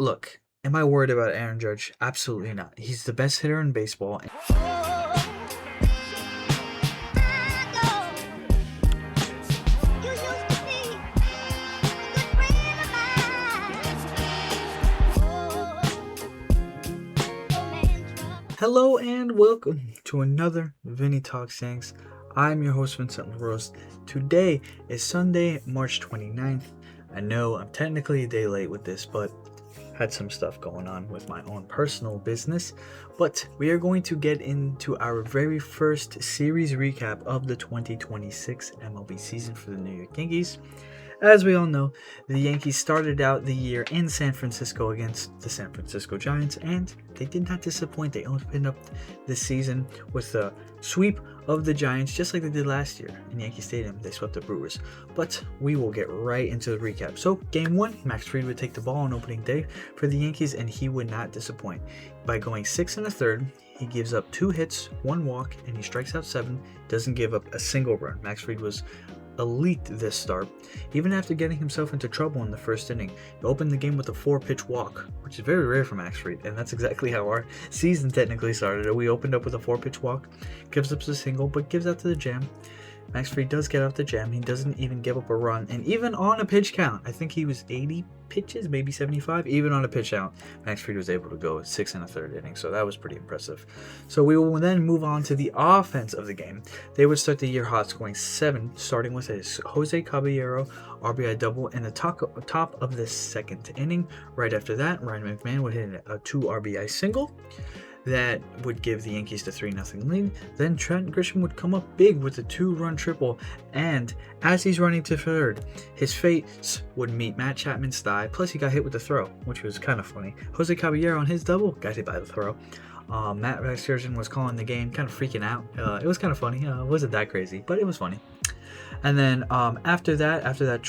Look, am I worried about Aaron Judge? Absolutely not. He's the best hitter in baseball. Hello and welcome to another Vinny Talks Yanks. I'm your host, Vincent LaRose. Today is Sunday, March 29th. I know I'm technically a day late with this, but had some stuff going on with my own personal business. But we are going to get into our very first series recap of the 2026 MLB season for the New York Yankees. As we all know, the Yankees started out the year in San Francisco against the San Francisco Giants, and they did not disappoint. They opened up the season with a sweep of the Giants, just like they did last year in Yankee Stadium. They swept the Brewers. But we will get right into the recap. So, Game 1, Max Fried would take the ball on opening day for the Yankees, and he would not disappoint. By going 6 1/3, he gives up 2 hits, 1 walk, and he strikes out 7. Doesn't give up a single run. Max Fried was elite this start, even after getting himself into trouble in the first inning. He opened the game with a 4-pitch walk, which is very rare for Max Fried, and that's exactly how our season technically started. We opened up with a 4-pitch walk, gives up a single, but gives out to the jam. Max Fried does get out the jam. He doesn't even give up a run, and even on a pitch count, I think he was 80 pitches, maybe 75, even on a pitch count, Max Fried was able to go 6 1/3 innings, so that was pretty impressive. So we will then move on to the offense of the game. They would start the year hot, scoring 7, starting with a Jose Caballero RBI double in the top of the second inning. Right after that, Ryan McMahon would hit a 2 RBI single. That would give the Yankees the 3-0 lead. Then Trent Grisham would come up big with a 2-run triple, and as he's running to third, his face would meet Matt Chapman's thigh, plus he got hit with the throw, which was kind of funny. Jose Caballero on his double got hit by the throw. Matt Vasgersian was calling the game, kind of freaking out. It was kind of funny. It wasn't that crazy, but it was funny. And then after that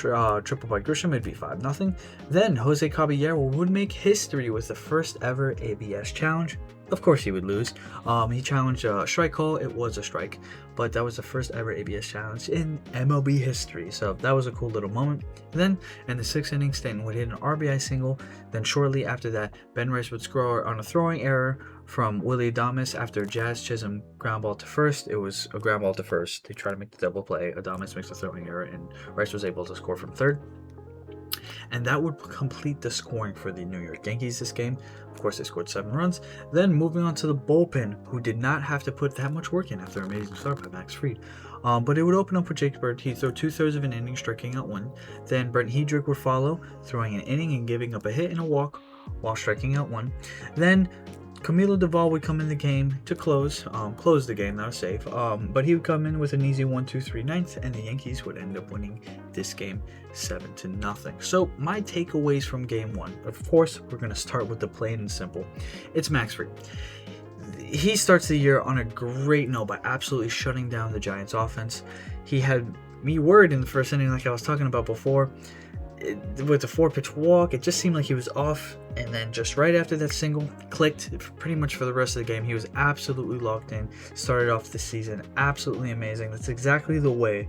triple by Grisham, it'd be 5-0. Then Jose Caballero would make history with the first ever ABS challenge. Of course he would lose. He challenged a strike call. It was a strike, but that was the first ever ABS challenge in MLB history. So that was a cool little moment. Then in the 6th inning, Stanton would hit an RBI single. Then shortly after that, Ben Rice would score on a throwing error from Willie Adames after Jazz Chisholm ground ball to first. It was a ground ball to first. They tried to make the double play. Adames makes a throwing error, and Rice was able to score from third. And that would complete the scoring for the New York Yankees this game. Of course, they scored 7 runs. Then moving on to the bullpen, who did not have to put that much work in after an amazing start by Max Fried. But it would open up with Jake Bird. He'd throw 2/3 of an inning, striking out 1. Then Brent Hedrick would follow, throwing an inning and giving up a hit and a walk while striking out 1. Then Camilo Doval would come in the game to close the game. That was safe. But he would come in with an easy 1-2-3 ninth, and the Yankees would end up winning this game 7-0. So my takeaways from Game 1. Of course, we're going to start with the plain and simple. It's Max Fried. He starts the year on a great note by absolutely shutting down the Giants' offense. He had me worried in the first inning, like I was talking about before. With the 4-pitch walk, it just seemed like he was off, and then just right after that single, clicked pretty much for the rest of the game. He was absolutely locked in, started off the season absolutely amazing. That's exactly the way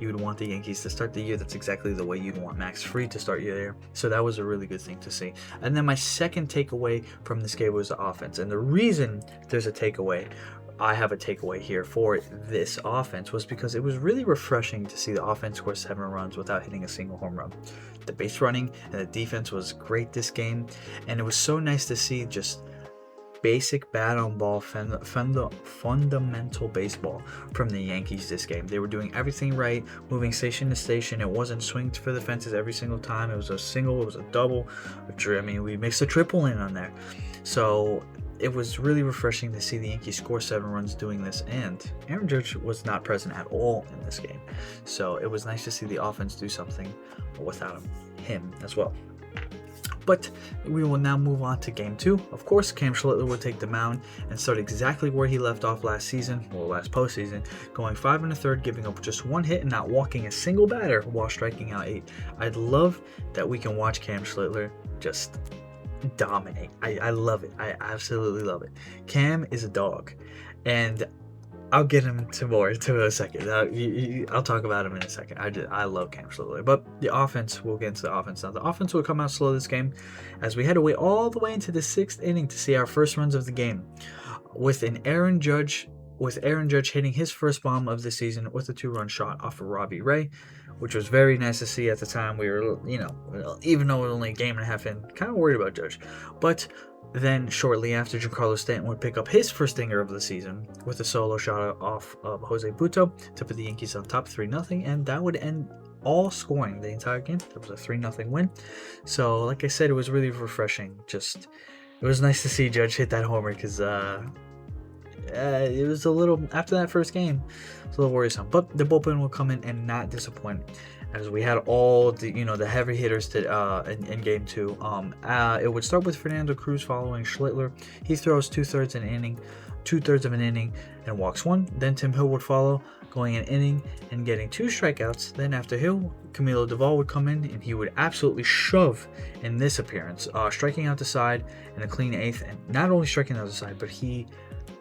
you would want the Yankees to start the year. That's exactly the way you'd want Max Fried to start your year. So that was a really good thing to see. And then my second takeaway from this game was the offense, and the reason I have a takeaway here for this offense was because it was really refreshing to see the offense score 7 runs without hitting a single home run. The base running and the defense was great this game, and it was so nice to see just basic bat-on-ball fundamental baseball from the Yankees this game. They were doing everything right, moving station to station. It wasn't swings for the fences every single time. It was a single, it was a double. We mixed a triple in on there. So it was really refreshing to see the Yankees score 7 runs doing this, and Aaron Judge was not present at all in this game. So it was nice to see the offense do something without him as well. But we will now move on to Game 2. Of course, Cam Schlittler would take the mound and start exactly where he left off last postseason, going 5 1/3, giving up just 1 hit and not walking a single batter while striking out 8. I'd love that we can watch Cam Schlittler just dominate. I love it. I absolutely love it. Cam is a dog, and I'll get him to a second. I'll talk about him in a second. I love Cam Schlittler. But the offense, we'll get into the offense now. The offense will come out slow this game as we head away all the way into the 6th inning to see our first runs of the game. With Aaron Judge hitting his first bomb of the season with a 2-run shot off of Robbie Ray, which was very nice to see at the time. We were, even though it was only a game and a half in, kind of worried about Judge. But then shortly after, Giancarlo Stanton would pick up his first stinger of the season with a solo shot off of Jose Butto to put the Yankees on top 3-0, and that would end all scoring the entire game. It was a 3-0 win. So, like I said, it was really refreshing. It was nice to see Judge hit that homer because it was a little, after that first game, it's a little worrisome. But the bullpen will come in and not disappoint, as we had all the heavy hitters in game 2. It would start with Fernando Cruz following Schlittler. He throws two-thirds of an inning and walks 1. Then Tim Hill would follow, going an inning and getting 2 strikeouts. Then after Hill, Camilo Doval would come in and he would absolutely shove in this appearance, striking out the side in a clean 8th, and not only striking out the side, but he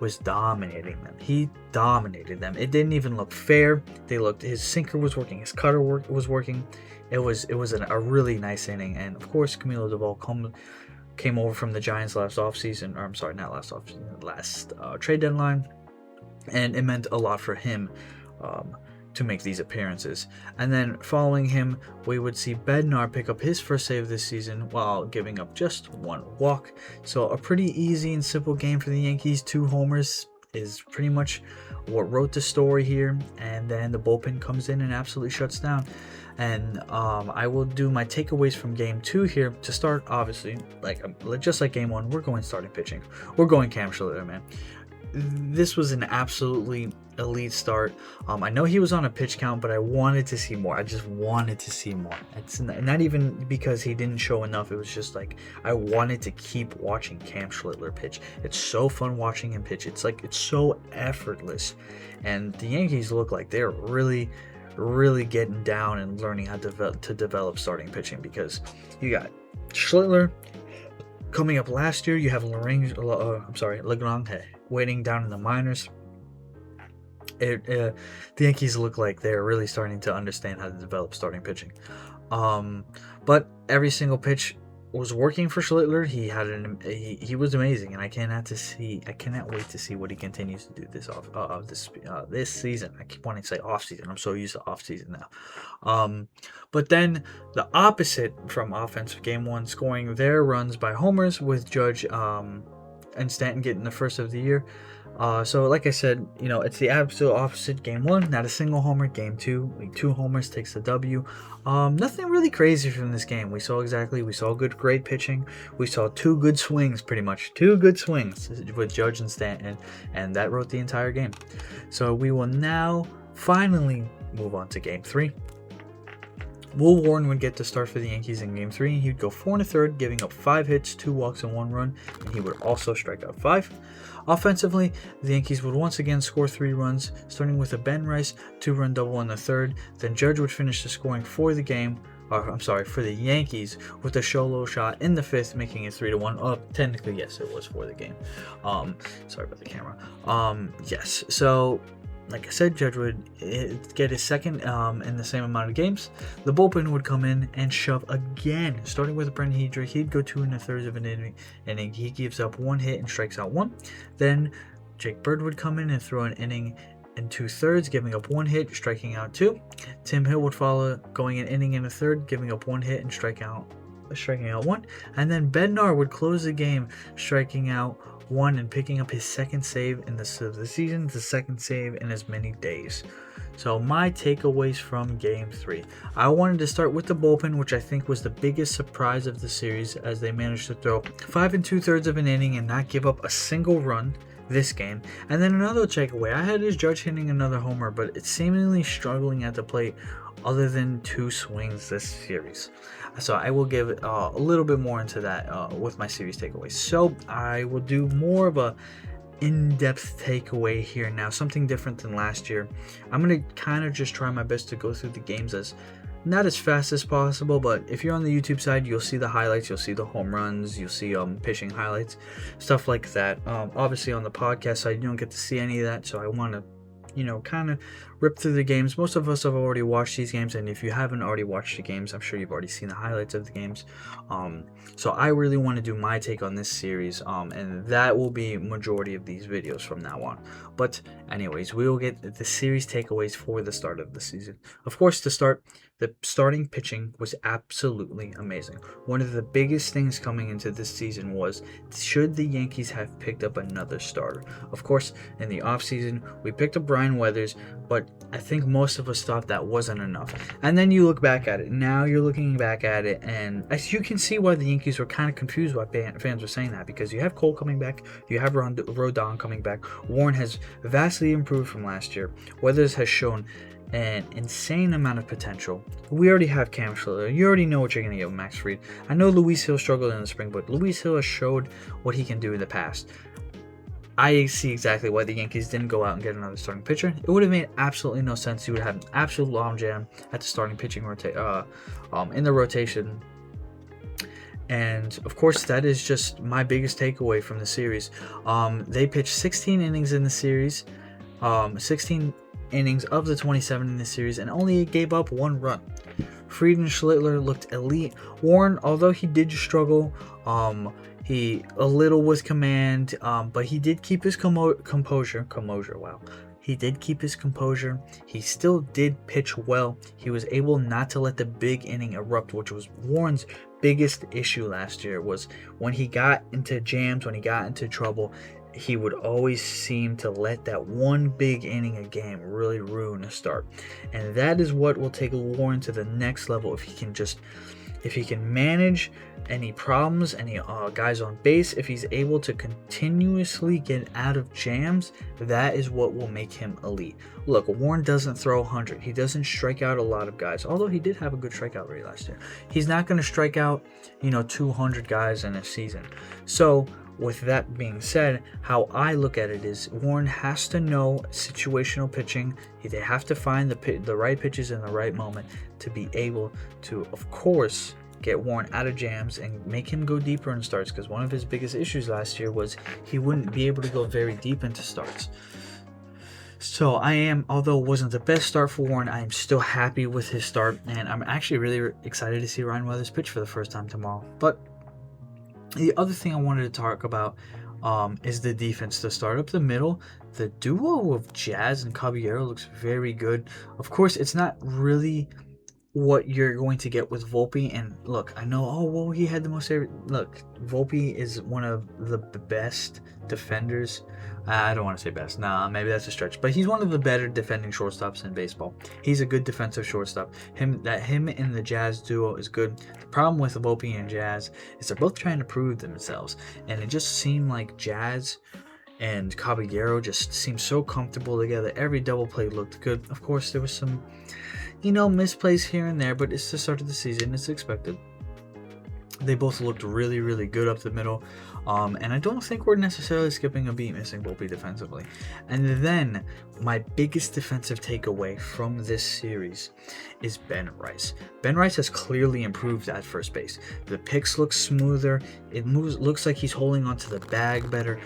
was dominating them. He dominated them. It didn't even look fair. His sinker was working, his cutter was working. It was a really nice inning, and of course Camilo Doval came over from the Giants last trade deadline, and it meant a lot for him to make these appearances. And then following him, we would see Bednar pick up his first save this season while giving up just 1 walk. So a pretty easy and simple game for the Yankees. 2 homers is pretty much what wrote the story here, and then the bullpen comes in and absolutely shuts down. And I will do my takeaways from game 2 here to start. Obviously, just like game 1, we're going starting pitching. We're going Cam Schlittler, man. This was an absolutely elite start. I know he was on a pitch count, but I wanted to see more. I just wanted to see more. It's not even because he didn't show enough. It was just like I wanted to keep watching Cam Schlittler pitch. It's so fun watching him pitch. It's so effortless, and the Yankees look like they're really getting down and learning how to develop starting pitching, because you got Schlittler coming up last year. You have Legrand waiting down in the minors. The Yankees look like they're really starting to understand how to develop starting pitching. But every single pitch was working for Schlittler. He was amazing, and I cannot wait to see what he continues to do this season. I keep wanting to say off season. I'm so used to off season now. But then the opposite from offense, game 1 scoring their runs by homers with Judge and Stanton getting the first of the year. So like I said, it's the absolute opposite. Game 1, not a single homer. Game 2, 2 homers takes the W. Nothing really crazy from this game. We saw great pitching. We saw 2 good swings, pretty much 2 good swings with Judge and Stanton, and that wrote the entire game. So we will now finally move on to game 3. Will Warren would get the start for the Yankees in Game 3. He'd go 4 1/3, giving up 5 hits, 2 walks, and 1 run, and he would also strike out 5. Offensively, the Yankees would once again score 3 runs, starting with a Ben Rice 2-run double in the 3rd. Then Judge would finish the scoring for the Yankees with a solo shot in the 5th, making it 3-1. Technically, yes, it was for the game. Sorry about the camera. Yes, so like I said, Judge would get his second in the same amount of games. The bullpen would come in and shove again, starting with Brent Hedrick. He'd go 2 1/3 of an inning. He gives up 1 hit and strikes out 1. Then Jake Bird would come in and throw an inning and 2/3, giving up 1 hit, striking out 2. Tim Hill would follow, going an inning and a third, giving up 1 hit and striking out 1. And then Bednar would close the game, striking out 1 and picking up his second save in the season, the second save in as many days. So my takeaways from Game 3. I wanted to start with the bullpen, which I think was the biggest surprise of the series, as they managed to throw 5 2/3 of an inning and not give up a single run this game. And then another takeaway I had is Judge hitting another homer, but it's seemingly struggling at the plate other than 2 swings this series. So I will give a little bit more into that with my series takeaways. So I will do more of a in-depth takeaway here now, something different than last year. I'm going to kind of just try my best to go through the games as not as fast as possible, but if you're on the YouTube side, you'll see the highlights, you'll see the home runs, you'll see pitching highlights, stuff like that. Obviously on the podcast side, you don't get to see any of that, so I want to kind of rip through the games. Most of us have already watched these games, and if you haven't already watched the games, I'm sure you've already seen the highlights of the games. So I really want to do my take on this series, and that will be majority of these videos from now on. But anyways, we will get the series takeaways for the start of the season. Of course, the starting pitching was absolutely amazing. One of the biggest things coming into this season was, should the Yankees have picked up another starter? Of course, in the offseason, we picked up Brian Weathers, but I think most of us thought that wasn't enough. And then you look back at it. Now you're looking back at it, and as you can see why the Yankees were kind of confused why fans were saying that, because you have Cole coming back, you have Rodon coming back, Warren has vastly improved from last year, Weathers has shown an insane amount of potential. We already have Cam Schiller. You already know what you're going to get with Max Fried. I know Luis Hill struggled in the spring, but Luis Hill has showed what he can do in the past. I see exactly why the Yankees didn't go out and get another starting pitcher. It would have made absolutely no sense. You would have an absolute logjam at the starting pitching in the rotation. And of course, that is just my biggest takeaway from the series. They pitched 16 innings in the series. 16 innings of the 27 in the series, and only gave up 1 run. Fried and Schlittler looked elite. Warren, although he did struggle, he a little with command, but he did keep his composure. Wow. He did keep his composure. He still did pitch well. He was able not to let the big inning erupt, which was Warren's biggest issue last year, was when he got into jams, when he got into trouble, he would always seem to let that one big inning a game really ruin a start. And that is what will take Warren to the next level if he can manage any problems, any guys on base, if he's able to continuously get out of jams, that is what will make him elite. Look, Warren doesn't throw 100. He doesn't strike out a lot of guys, although he did have a good strikeout rate last year. He's not going to strike out, 200 guys in a season. So, with that being said, how I look at it is Warren has to know situational pitching. They have to find the right pitches in the right moment to be able to, of course, get Warren out of jams and make him go deeper in starts, because one of his biggest issues last year was he wouldn't be able to go very deep into starts. So although it wasn't the best start for Warren, I am still happy with his start, and I'm actually really excited to see Ryan Weathers pitch for the first time tomorrow. But the other thing I wanted to talk about is the defense. To start up the middle, the duo of Jazz and Caballero looks very good. Of course, it's not really what you're going to get with Volpe. And look, I know, he had the most... Look, Volpe is one of the best defenders. I don't want to say best. Nah, maybe that's a stretch. But he's one of the better defending shortstops in baseball. He's a good defensive shortstop. Him and the Jazz duo is good. The problem with Volpe and Jazz is they're both trying to prove themselves. And it just seemed like Jazz and Caballero just seemed so comfortable together. Every double play looked good. Of course, there was some, misplays here and there, but it's the start of the season. It's expected. They both looked really, really good up the middle. And I don't think we're necessarily skipping a beat missing Volpe defensively. And then my biggest defensive takeaway from this series is Ben Rice. Ben Rice has clearly improved at first base. The picks look smoother. Looks like he's holding onto the bag better.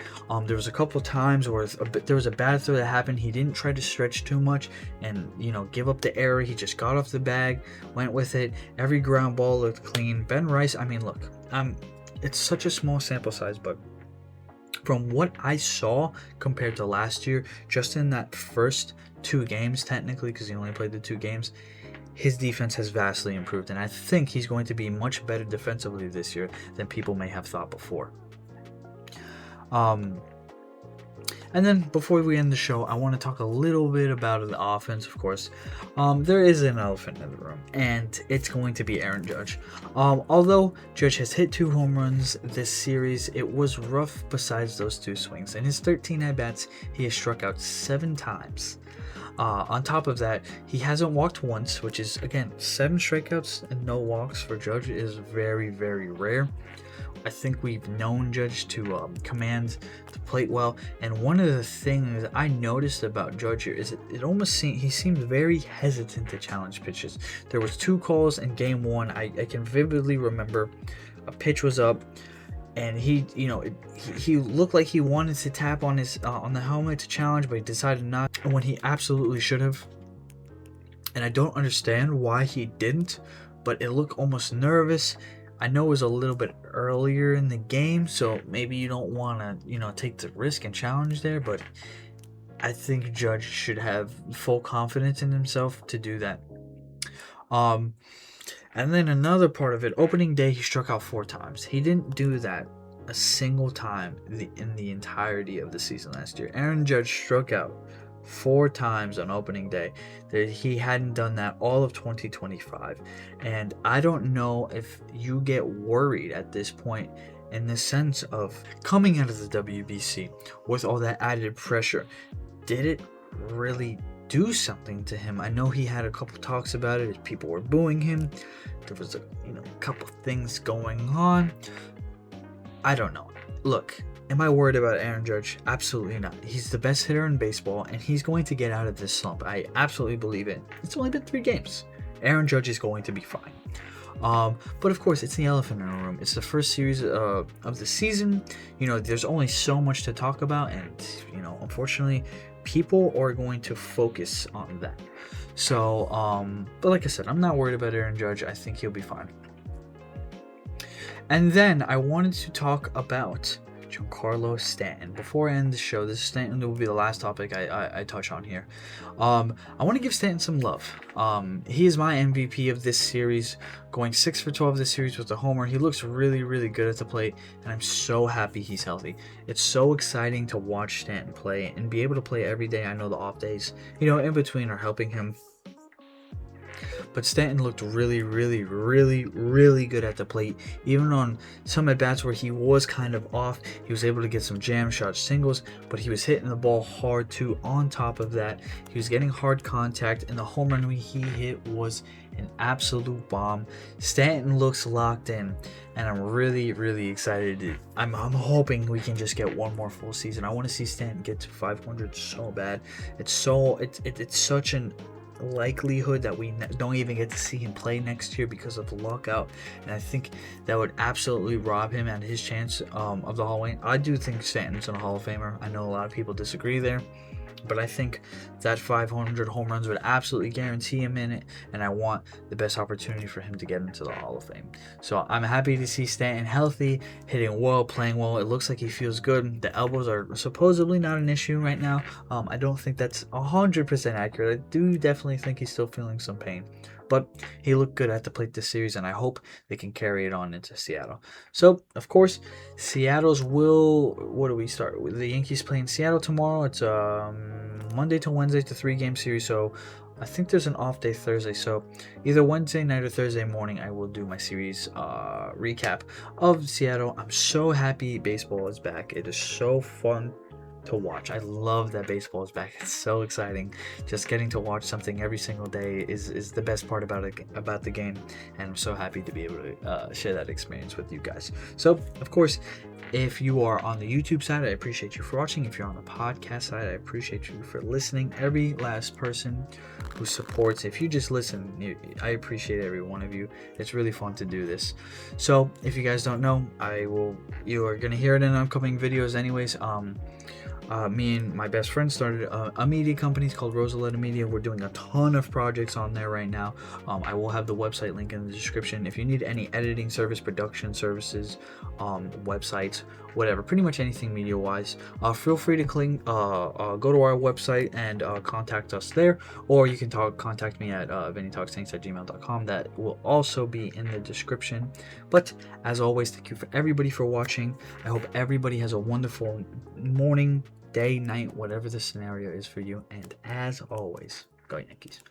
There was a couple times where there was a bad throw that happened. He didn't try to stretch too much and give up the error. He just got off the bag, went with it. Every ground ball looked clean. Ben Rice, look, it's such a small sample size, but from what I saw compared to last year, just in that first 2 games, technically, because he only played the 2 games, his defense has vastly improved, and I think he's going to be much better defensively this year than people may have thought before. And then before we end the show, I want to talk a little bit about the offense, of course. There is an elephant in the room, and it's going to be Aaron Judge. Although Judge has hit 2 home runs this series, it was rough besides those 2 swings. In his 13 at-bats, he has struck out 7 times. On top of that, he hasn't walked once, which is, again, 7 strikeouts and no walks for Judge is very, very rare. I think we've known Judge to command the plate well, and one of the things I noticed about Judge here is it almost he seems very hesitant to challenge pitches. There was 2 calls in game 1. I can vividly remember a pitch was up. and he looked like he wanted to tap on his on the helmet to challenge, but he decided not when he absolutely should have. And I don't understand why he didn't, but it looked almost nervous. I know it was a little bit earlier in the game, so maybe you don't want to, take the risk and challenge there, but I think Judge should have full confidence in himself to do that. And then another part of it, opening day, he struck out 4 times. He didn't do that a single time in the entirety of the season last year. Aaron Judge struck out 4 times on opening day. He hadn't done that all of 2025. And I don't know if you get worried at this point in the sense of coming out of the WBC with all that added pressure. Did it really do something to him? I know he had a couple talks about it. People were booing him. There was a couple things going on. I don't know. Look, am I worried about Aaron Judge? Absolutely not. He's the best hitter in baseball, and he's going to get out of this slump. I absolutely believe it. It's only been 3 games. Aaron Judge is going to be fine. But of course, it's the elephant in the room. It's the first series of the season. There's only so much to talk about, and unfortunately, people are going to focus on that. So, but like I said, I'm not worried about Aaron Judge. I think he'll be fine. And then I wanted to talk about Giancarlo Stanton. Before I end the show, this Stanton will be the last topic I touch on here. I want to give Stanton some love. He is my MVP of this series, going 6 for 12 this series with a homer. He looks really, really good at the plate, and I'm so happy he's healthy. It's so exciting to watch Stanton play and be able to play every day. I know the off days, in between are helping him. But Stanton looked really, really, really, really good at the plate. Even on some at-bats where he was kind of off, he was able to get some jam shot singles, but he was hitting the ball hard too. On top of that, he was getting hard contact, and the home run he hit was an absolute bomb. Stanton looks locked in, and I'm really, really excited. I'm hoping we can just get one more full season. I want to see Stanton get to 500 so bad. It's such an likelihood that we don't even get to see him play next year because of the lockout, and I think that would absolutely rob him at his chance of the Hall of Fame. I do think Stanton's a Hall of Famer. I know a lot of people disagree there, but I think that 500 home runs would absolutely guarantee him in it, and I want the best opportunity for him to get into the Hall of Fame. So I'm happy to see Stanton healthy, hitting well, playing well. It looks like he feels good. The elbows are supposedly not an issue right now. I don't think that's 100% accurate. I do definitely think he's still feeling some pain. But he looked good at the plate this series, and I hope they can carry it on into Seattle. So, of course, Seattle's what do we start with? The Yankees playing Seattle tomorrow. It's Monday to Wednesday. It's a 3-game series, so I think there's an off day Thursday. So either Wednesday night or Thursday morning, I will do my series recap of Seattle. I'm so happy baseball is back. It is so fun to watch. I love that baseball is back. It's so exciting. Just getting to watch something every single day is the best part about the game, and I'm so happy to be able to share that experience with you guys. So, of course, if you are on the YouTube side, I appreciate you for watching. If you're on the podcast side, I appreciate you for listening. Every last person who supports, if you just listen, I appreciate every one of you. It's really fun to do this. So, if you guys don't know, you are going to hear it in upcoming videos anyways. Me and my best friend started a media company. It's called RoseZuleta Media. We're doing a ton of projects on there right now. I will have the website link in the description. If you need any editing service, production services, websites, whatever, pretty much anything media-wise, feel free to go to our website and contact us there, or you can contact me at vinnytalkstanks@gmail.com. That will also be in the description. But as always, thank you for everybody for watching. I hope everybody has a wonderful morning, day, night, whatever the scenario is for you. And as always, go Yankees.